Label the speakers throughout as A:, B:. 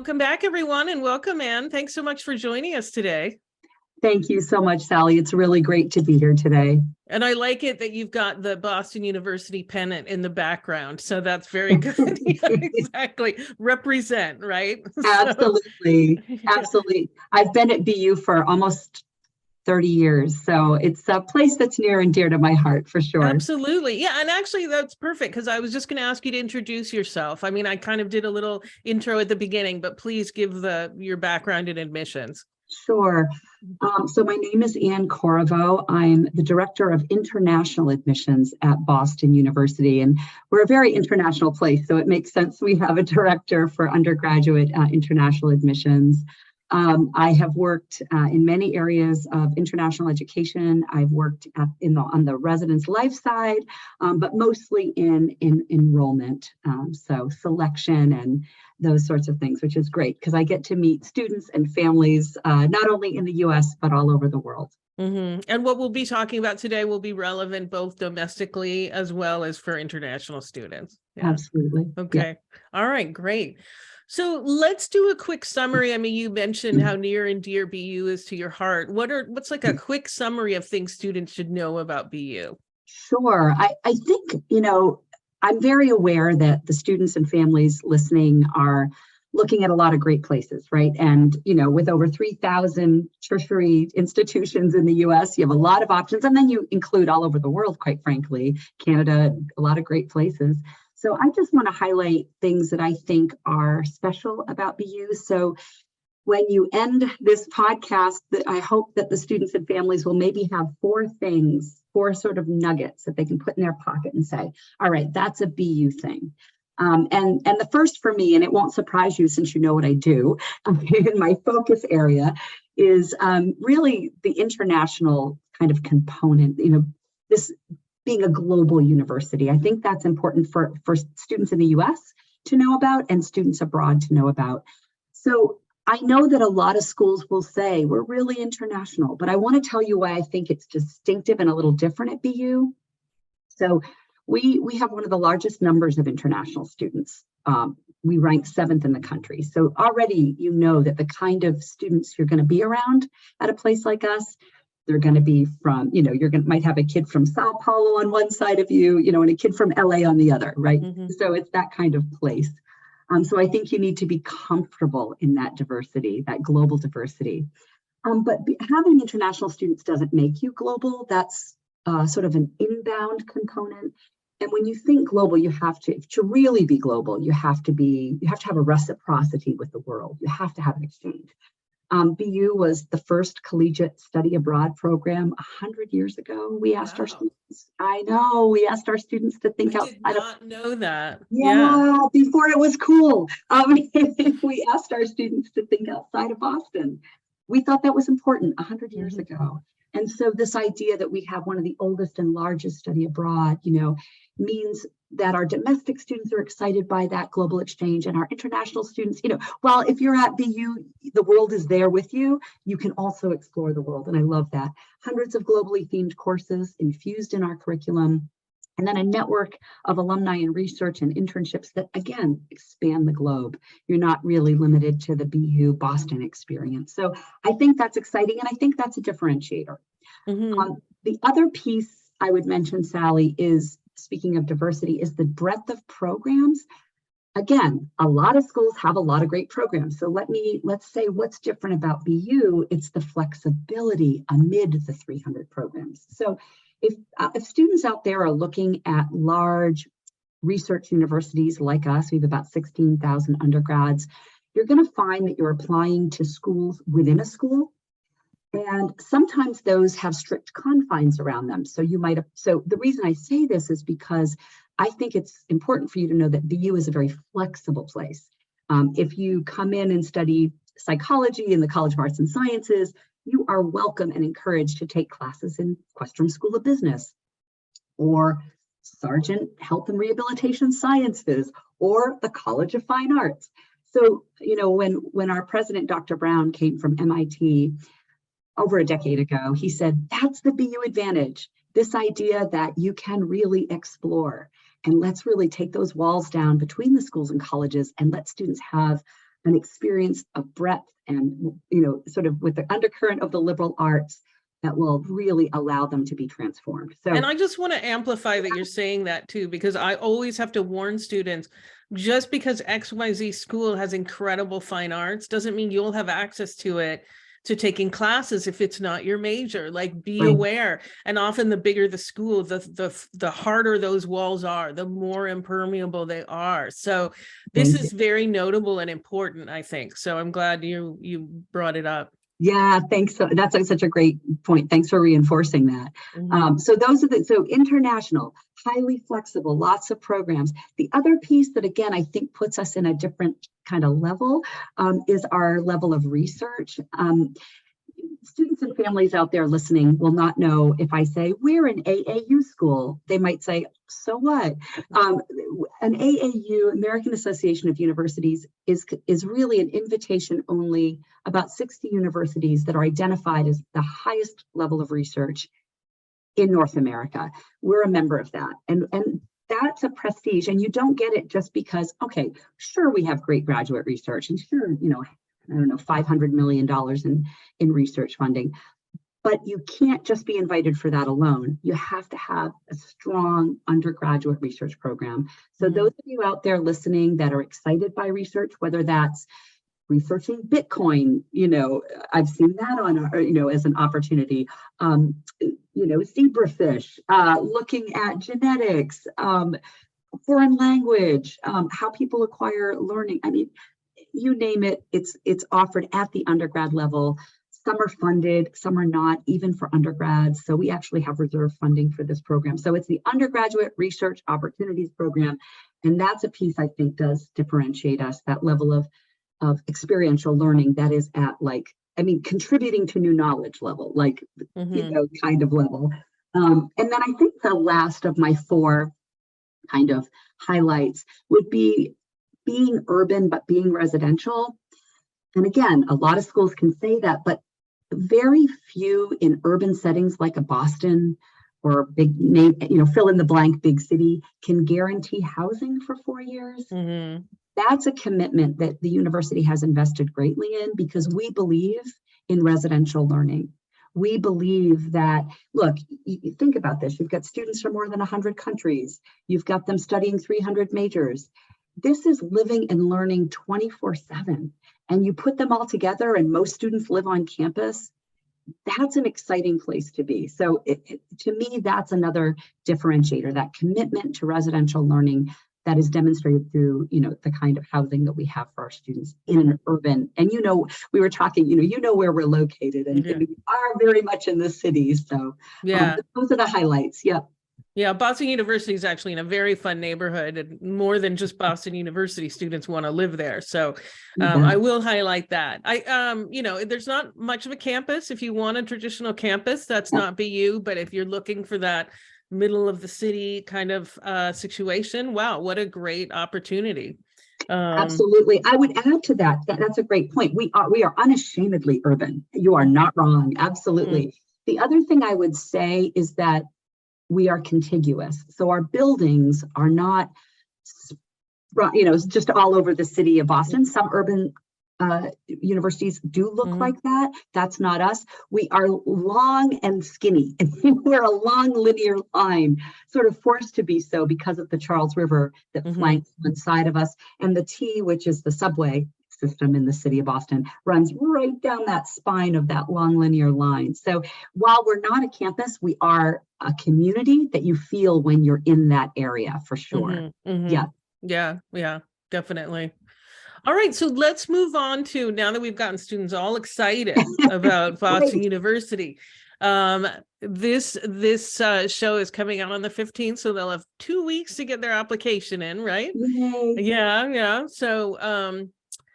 A: Welcome back, everyone, and welcome, Anne. Thanks so much for joining us today.
B: Thank you so much, Sally. It's really great to be here today.
A: And I like it that you've got the Boston University pennant in the background. So that's very good. Yeah, exactly. Represent, right?
B: Absolutely. Absolutely. I've been at BU for almost 30 years. So it's a place that's near and dear to my heart for sure.
A: Absolutely. Yeah. And actually, that's perfect because I was just going to ask you to introduce yourself. I mean, I kind of did a little intro at the beginning, but please give your background in admissions.
B: Sure. So my name is Anne Corriveau. I'm the Director of International Admissions at Boston University, and we're a very international place, so it makes sense we have a director for undergraduate international admissions. I have worked in many areas of international education. I've worked on the residence life side, but mostly in enrollment, so selection and those sorts of things, which is great because I get to meet students and families, not only in the US, but all over the world.
A: Mm-hmm. And what we'll be talking about today will be relevant both domestically as well as for international students.
B: Yeah. Absolutely.
A: Okay. Yeah. All right, great. So let's do a quick summary. I mean, you mentioned how near and dear BU is to your heart. What's like a quick summary of things students should know about BU?
B: Sure. I think, I'm very aware that the students and families listening are looking at a lot of great places, right? And, with over 3,000 tertiary institutions in the US, you have a lot of options. And then you include all over the world, quite frankly, Canada, a lot of great places. So I just want to highlight things that I think are special about BU. So when you end this podcast, I hope that the students and families will maybe have four sort of nuggets that they can put in their pocket and say, all right, that's a BU thing. And the first for me, and it won't surprise you since you know what I do, in my focus area is really the international kind of component, this being a global university. I think that's important for students in the US to know about and students abroad to know about. So I know that a lot of schools will say we're really international, but I want to tell you why I think it's distinctive and a little different at BU. So we have one of the largest numbers of international students. We rank 7th in the country. So already you know that the kind of students you're going to be around at a place like us, they're going to be from, might have a kid from Sao Paulo on one side of you, and a kid from LA on the other, right? Mm-hmm. So it's that kind of place. So I think you need to be comfortable in that diversity, that global diversity. But having international students doesn't make you global. That's sort of an inbound component. And when you think global, you have to really be global, you have to have a reciprocity with the world. You have to have an exchange. BU was the first collegiate study abroad program 100 years ago. We asked our students, we asked our students to think outside.
A: I did not know that.
B: Yeah, before it was cool. We asked our students to think outside of Boston. We thought that was important 100 years ago. And so this idea that we have one of the oldest and largest study abroad, means that our domestic students are excited by that global exchange, and our international students, while if you're at BU, the world is there with you, you can also explore the world. And I love that. Hundreds of globally themed courses infused in our curriculum, and then a network of alumni and research and internships that, again, expand the globe. You're not really limited to the BU Boston experience. So I think that's exciting, and I think that's a differentiator. The other piece I would mention, Sally, is, speaking of diversity, is the breadth of programs. Again, a lot of schools have a lot of great programs. So let's say what's different about BU, it's the flexibility amid the 300 programs. So if students out there are looking at large research universities like us, we have about 16,000 undergrads, you're going to find that you're applying to schools within a school. And sometimes those have strict confines around them. So the reason I say this is because I think it's important for you to know that BU is a very flexible place. If you come in and study psychology in the College of Arts and Sciences, you are welcome and encouraged to take classes in Questrom School of Business, or Sargent Health and Rehabilitation Sciences, or the College of Fine Arts. So, when our president, Dr. Brown, came from MIT, over a decade ago, he said, that's the BU advantage, this idea that you can really explore. And let's really take those walls down between the schools and colleges and let students have an experience of breadth and, sort of with the undercurrent of the liberal arts that will really allow them to be transformed. So,
A: and I just want to amplify that you're saying that too, because I always have to warn students, just because XYZ school has incredible fine arts doesn't mean you'll have access to it, to taking classes if it's not your major. Like, be aware. And often the bigger the school, the harder those walls are, the more impermeable they are. So this is very notable and important, I think. So I'm glad you brought it up.
B: Yeah, thanks. So that's such a great point. Thanks for reinforcing that. So those are so international, highly flexible, lots of programs. The other piece that, again, I think puts us in a different kind of level is our level of research. Students and families out there listening will not know if I say we're an AAU school. They might say, so what? An AAU, American Association of Universities, is really an invitation only, about 60 universities that are identified as the highest level of research in North America. We're a member of that. And that's a prestige. And you don't get it just because, okay, sure, we have great graduate research, and sure, I don't know, $500 million in research funding. But you can't just be invited for that alone. You have to have a strong undergraduate research program. So those of you out there listening that are excited by research, whether that's researching Bitcoin, I've seen that on, as an opportunity, zebrafish, looking at genetics, foreign language, how people acquire learning. I mean, you name it, it's offered at the undergrad level. Some are funded, some are not, even for undergrads. So we actually have reserve funding for this program. So it's the Undergraduate Research Opportunities Program. And that's a piece I think does differentiate us, that level of experiential learning that is at contributing to new knowledge level, kind of level. And then I think the last of my four kind of highlights would be being urban, but being residential. And again, a lot of schools can say that, but very few in urban settings like a Boston or big name, fill in the blank big city, can guarantee housing for 4 years. That's a commitment that the university has invested greatly in, because we believe in residential learning. We believe that, look, you think about this, you've got students from more than 100 countries, you've got them studying 300 majors. This is living and learning 24/7. And you put them all together and most students live on campus. That's an exciting place to be. So to me, that's another differentiator, that commitment to residential learning that is demonstrated through, the kind of housing that we have for our students in an urban. And, we were talking, where we're located, and we are very much in the city. So those are the highlights. Yep.
A: Yeah, Boston University is actually in a very fun neighborhood, and more than just Boston University students want to live there. So I will highlight that. There's not much of a campus. If you want a traditional campus, that's not BU. But if you're looking for that middle of the city kind of situation, wow, what a great opportunity.
B: Absolutely. I would add to that. That's a great point. We are unashamedly urban. You are not wrong. Absolutely. The other thing I would say is that we are contiguous. So our buildings are not, just all over the city of Boston. Some urban universities do look like that. That's not us. We are long and skinny. We're a long linear line, sort of forced to be so because of the Charles River that flanks one side of us. And the T, which is the subway system in the city of Boston, runs right down that spine of that long linear line. So while we're not a campus, we are a community that you feel when you're in that area, for sure.
A: Yeah, definitely. All right, so let's move on to, now that we've gotten students all excited about Boston University. This show is coming out on the 15th, so they'll have 2 weeks to get their application in, right?
B: Yay.
A: Yeah.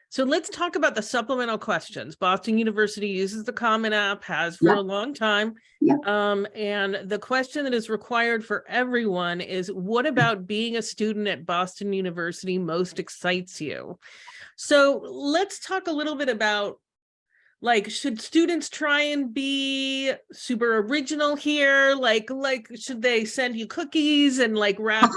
A: So let's talk about the supplemental questions. Boston University uses the Common App, has for a long time. And the question that is required for everyone is, what about being a student at Boston University most excites you? So let's talk a little bit about, should students try and be super original here? Like, should they send you cookies and wrap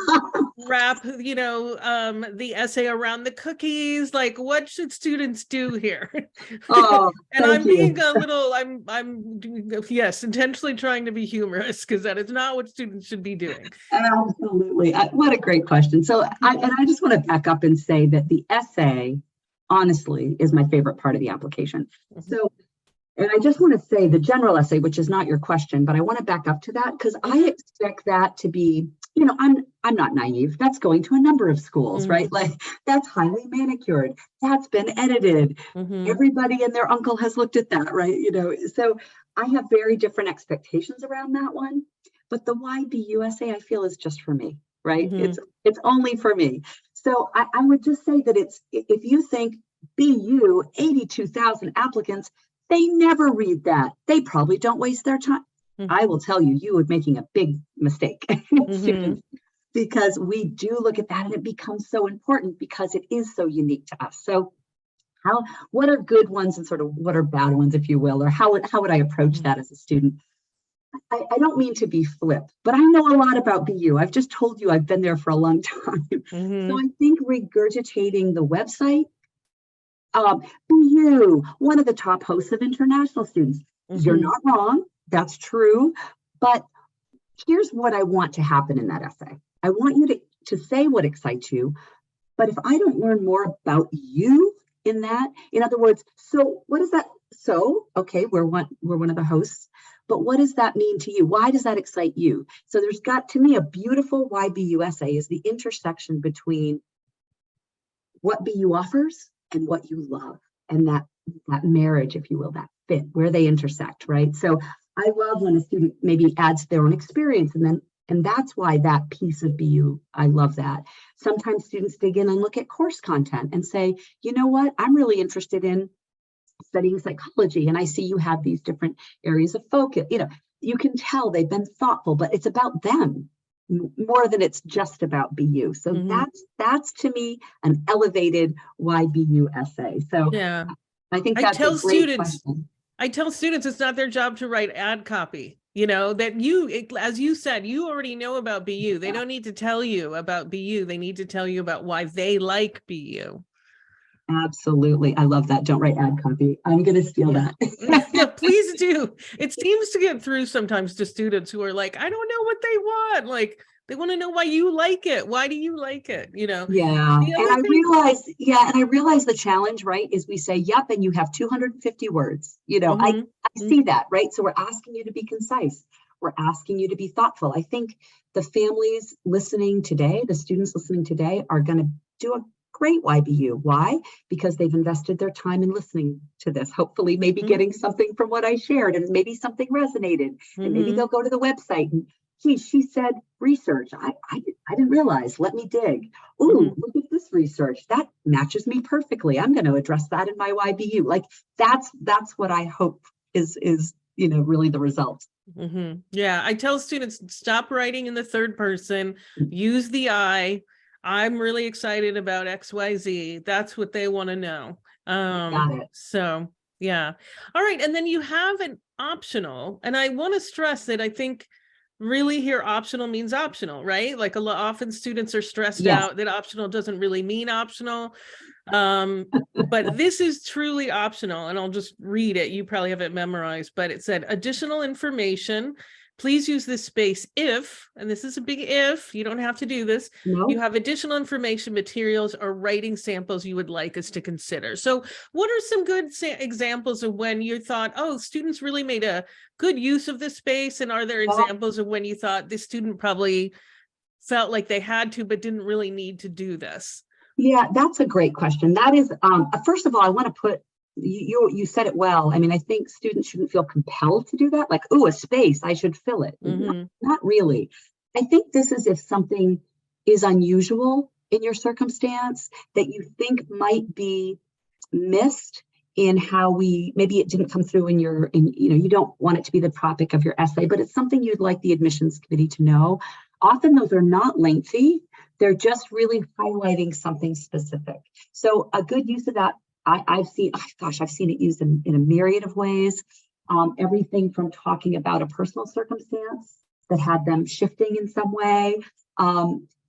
A: wrap, the essay around the cookies. Like, what should students do here?
B: Oh,
A: And
B: thank
A: I'm
B: you.
A: being a little, yes, intentionally trying to be humorous, because that is not what students should be doing.
B: Absolutely. What a great question. So, I just want to back up and say that the essay, honestly, is my favorite part of the application. So, and I just want to say the general essay, which is not your question, but I want to back up to that because I expect that to be, I'm not naive. That's going to a number of schools, right? Like that's highly manicured. That's been edited. Everybody and their uncle has looked at that, right? So I have very different expectations around that one. But the YBU essay, I feel, is just for me, right? It's only for me. So I would just say that if you think BU, 82,000 applicants, they never read that. They probably don't waste their time. I will tell you, you are making a big mistake, students, because we do look at that and it becomes so important because it is so unique to us. So what are good ones and sort of what are bad ones, if you will, or how would I approach that as a student? I don't mean to be flip, but I know a lot about BU. I've just told you I've been there for a long time. So I think regurgitating the website, BU, one of the top hosts of international students. You're not wrong. That's true. But here's what I want to happen in that essay. I want you to say what excites you. But if I don't learn more about you in that, in other words, so what is that? So, okay, we're one of the hosts, but what does that mean to you? Why does that excite you? So there's got, to me, a beautiful YBU essay is the intersection between what BU offers and what you love, and that marriage, if you will, that fit, where they intersect, right? So I love when a student maybe adds their own experience, and that's why that piece of BU, I love that. Sometimes students dig in and look at course content and say, you know what, I'm really interested in studying psychology, and I see you have these different areas of focus. You can tell they've been thoughtful, but it's about them more than it's just about BU. So that's to me an elevated YBU essay. So
A: yeah,
B: I think that's a great question.
A: I tell students it's not their job to write ad copy. That as you said, you already know about BU. They don't need to tell you about BU. They need to tell you about why they like BU.
B: Absolutely. I love that. Don't write ad copy. I'm going to steal that.
A: Yeah, please do. It seems to get through sometimes to students who are like, I don't know what they want. Like, they want to know why you like it. Why do you like it?
B: Yeah. And I realize the challenge, right, is we say, yep, and you have 250 words. I see that, right? So we're asking you to be concise. We're asking you to be thoughtful. I think the families listening today, the students listening today are going to do a great YBU. Why? Because they've invested their time in listening to this, hopefully maybe getting something from what I shared, and maybe something resonated, and maybe they'll go to the website and, geez, she said research. I didn't realize. Let me dig. Ooh, look at this research. That matches me perfectly. I'm going to address that in my YBU. Like that's what I hope is really the result.
A: Yeah, I tell students, stop writing in the third person, use the I. I'm really excited about XYZ. That's what they want to know.
B: Got it.
A: So yeah. All right. And then you have an optional, and I want to stress that I think really here optional means optional, right? Like often students are stressed out that optional doesn't really mean optional. But this is truly optional, and I'll just read it. You probably have it memorized, but it said additional information. Please use this space if, and this is a big if, you don't have to do this, you have additional information, materials, or writing samples you would like us to consider. So what are some good examples of when you thought, oh, students really made a good use of this space? And are there examples of when you thought this student probably felt like they had to, but didn't really need to do this?
B: Yeah, that's a great question. That is, first of all, I want to put, you said it well. I mean, I think students shouldn't feel compelled to do that. Like, oh, a space, I should fill it. Not really. I think this is if something is unusual in your circumstance that you think might be missed in how maybe it didn't come through you don't want it to be the topic of your essay, but it's something you'd like the admissions committee to know. Often those are not lengthy. They're just really highlighting something specific. So a good use of that, I've seen it used in a myriad of ways. Everything from talking about a personal circumstance that had them shifting in some way.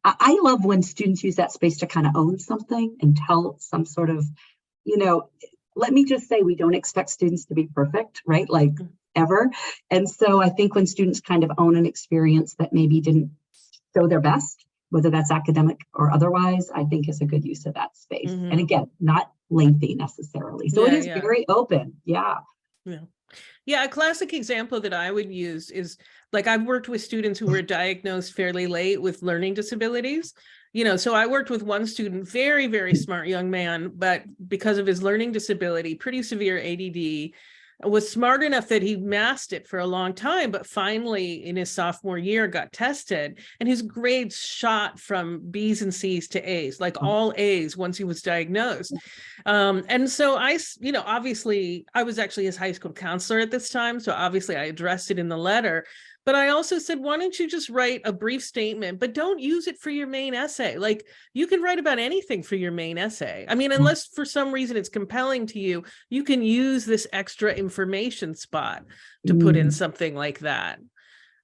B: I love when students use that space to kind of own something and tell some sort of, let me just say, we don't expect students to be perfect, right? Like ever. And so I think when students kind of own an experience that maybe didn't show their best, whether that's academic or otherwise, I think is a good use of that space. And again, not lengthy necessarily. So it is very open. Yeah.
A: Yeah, a classic example that I would use is, like, I've worked with students who were diagnosed fairly late with learning disabilities. So I worked with one student, very, very smart young man, but because of his learning disability, pretty severe ADD, was smart enough that he masked it for a long time, but finally in his sophomore year got tested and his grades shot from B's and C's to A's, like all A's once he was diagnosed. And so obviously I was actually his high school counselor at this time. So obviously I addressed it in the letter, but I also said, why don't you just write a brief statement, but don't use it for your main essay. Like, you can write about anything for your main essay. I mean, unless for some reason it's compelling to you, you can use this extra information spot to put in something like that.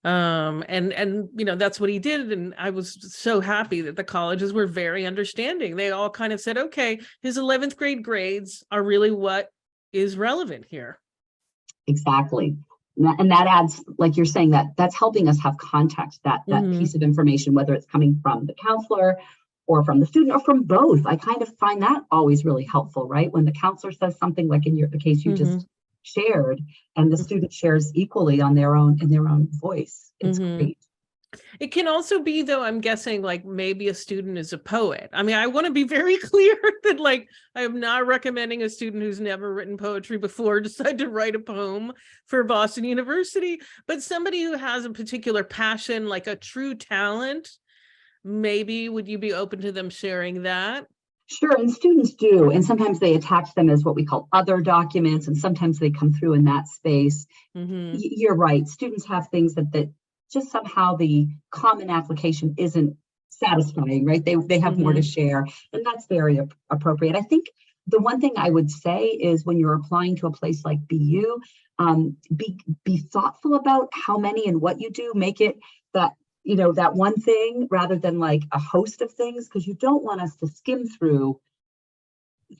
A: And that's what he did. And I was so happy that the colleges were very understanding. They all kind of said, okay, his 11th grade grades are really what is relevant here.
B: Exactly. And that adds, like you're saying, that's helping us have context, that piece of information, whether it's coming from the counselor or from the student or from both. I kind of find that always really helpful, right? When the counselor says something like in the case you just shared, and the student shares equally in their own voice. It's great.
A: It can also be, though, I'm guessing, like, maybe a student is a poet. I mean, I want to be very clear that, like, I am not recommending a student who's never written poetry before decide to write a poem for Boston University, but somebody who has a particular passion, like a true talent, maybe would you be open to them sharing that?
B: Sure, and students do, and sometimes they attach them as what we call other documents, and sometimes they come through in that space. You're right, students have things that just somehow the common application isn't satisfying, right? They have more to share, and that's very appropriate. I think the one thing I would say is when you're applying to a place like BU, be thoughtful about how many and what you do. Make it that that one thing rather than like a host of things, because you don't want us to skim through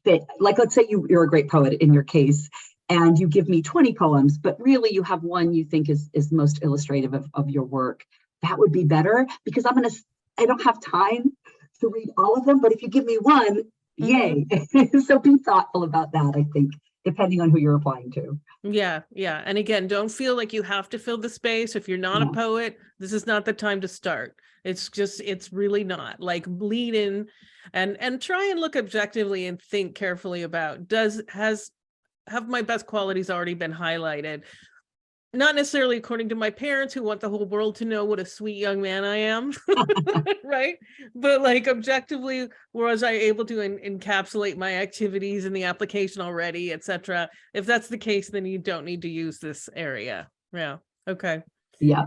B: that. Like, let's say you're a great poet in your case, and you give me 20 poems, but really you have one you think is most illustrative of your work. That would be better, because I don't have time to read all of them, but if you give me one, yay. So be thoughtful about that, I think, depending on who you're applying to.
A: Yeah. And again, don't feel like you have to fill the space. If you're not a poet, this is not the time to start. It's really not. Like, lead in and try and look objectively and think carefully about, have my best qualities already been highlighted? Not necessarily according to my parents, who want the whole world to know what a sweet young man I am, right? But like, objectively, was I able to encapsulate my activities in the application already, etc.? If that's the case, then you don't need to use this area. Yeah. Okay.
B: Yeah.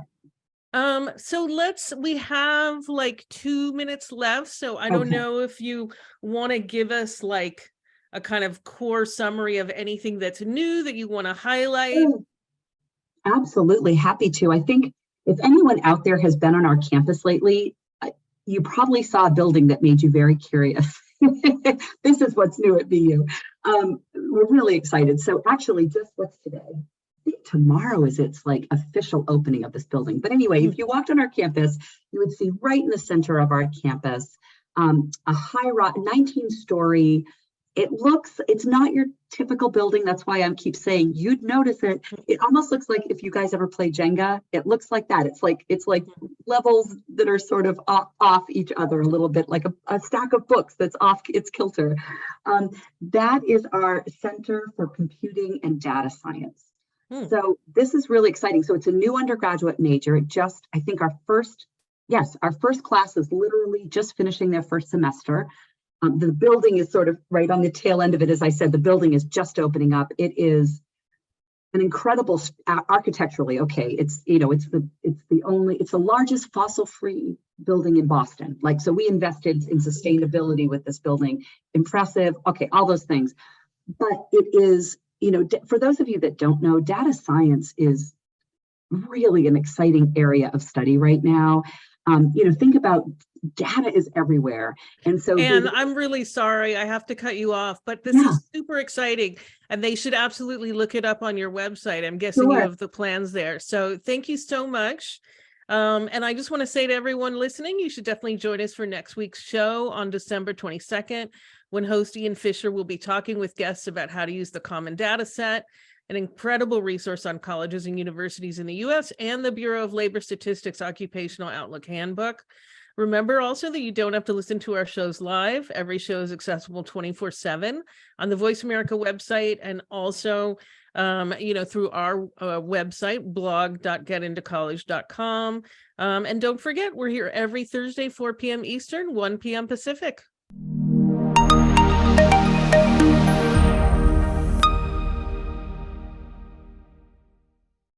A: So we have like 2 minutes left. So I don't know if you want to give us like a kind of core summary of anything that's new that you want to highlight.
B: Absolutely, happy to. I think if anyone out there has been on our campus lately, you probably saw a building that made you very curious. This is what's new at BU. We're really excited. So actually, just what's today? I think tomorrow is its like official opening of this building. But anyway, if you walked on our campus, you would see right in the center of our campus a high 19-story. It's not your typical building. That's why I keep saying you'd notice it. It almost looks like, if you guys ever play Jenga, it looks like that. It's like levels that are sort of off each other a little bit, like a stack of books that's off its kilter. That is our Center for Computing and Data Science. So this is really exciting. So it's a new undergraduate major. I think our first class is literally just finishing their first semester. The building is sort of right on the tail end of it. As I said, the building is just opening up. It is an incredible architecturally. Okay, it's the largest fossil-free building in Boston. Like, so we invested in sustainability with this building. Impressive. Okay, all those things. But it is, for those of you that don't know, data science is really an exciting area of study right now. Think about data is everywhere. And so
A: And I'm really sorry, I have to cut you off, but this
B: yeah,
A: is super exciting and they should absolutely look it up on your website. I'm guessing you
B: sure.
A: have the plans there. So thank you so much. And I just want to say to everyone listening, you should definitely join us for next week's show on December 22nd, when host Ian Fisher will be talking with guests about how to use the Common Data Set, an incredible resource on colleges and universities in the US, and the Bureau of Labor Statistics Occupational Outlook Handbook. Remember also that you don't have to listen to our shows live. Every show is accessible 24/7 on the Voice America website, and also through our website, blog.getintocollege.com. And don't forget, we're here every Thursday, 4 p.m. Eastern, 1 p.m. Pacific.